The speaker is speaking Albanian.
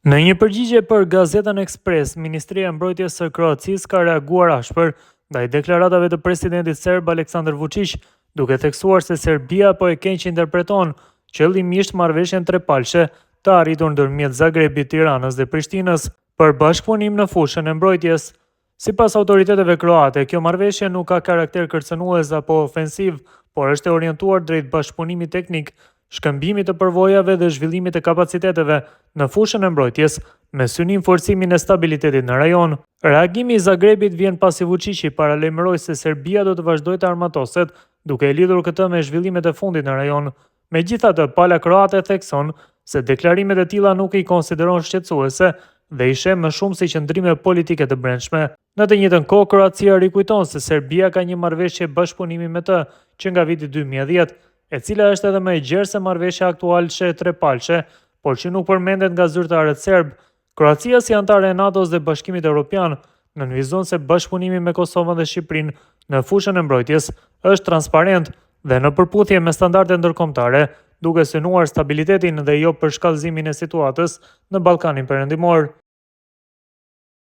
Në një përgjigje për Gazetën Ekspres, Ministria e Mbrojtjes së Kroacisë ka reaguar ashpër ndaj deklaratave të presidentit serb Aleksandar Vučić, duke theksuar se Serbia po e keq interpreton qëllimisht marrëveshjen trepalçe të arritur ndërmjet Zagrebit, Tiranës dhe Prishtinës për bashkëpunim në fushën e mbrojtjes. Sipas autoriteteve kroate, kjo marrëveshje nuk ka karakter kërcënues apo ofensiv, por është e orientuar drejt bashkëpunimit teknik, shkëmbimit të përvojave dhe zhvillimit të kapaciteteve në fushën e mbrojtjes, me synim forcimin e stabilitetit në rajon. Reagimi i Zagrebit vjen pasi Vučići paralajmëroi se Serbia do të vazhdojë të armatoset, duke e lidhur këtë me zhvillimet e fundit në rajon. Megjithatë, pala kroate thekson se deklarimet e tilla nuk i konsideron shqetësuese dhe i sheh më shumë si qëndrime politike të brendshme. Në të njëjtën kohë, Kroacia rikujton se Serbia ka një marrëveshje bashkëpunimi me të që nga viti 2010, e cila është edhe më e gjerë se marrëveshja aktuale trepalçe, por që nuk përmendet nga zyrtarët serb. Kroacia, si antare e NATO-s dhe Bashkimit Evropian, nënvizon se bashkëpunimi me Kosovën dhe Shqipërinë në fushën e mbrojtjes është transparent dhe në përputhje me standarde ndërkombëtare, duke synuar stabilitetin dhe jo përshkallëzimin e situatës në Ballkanin Perëndimor.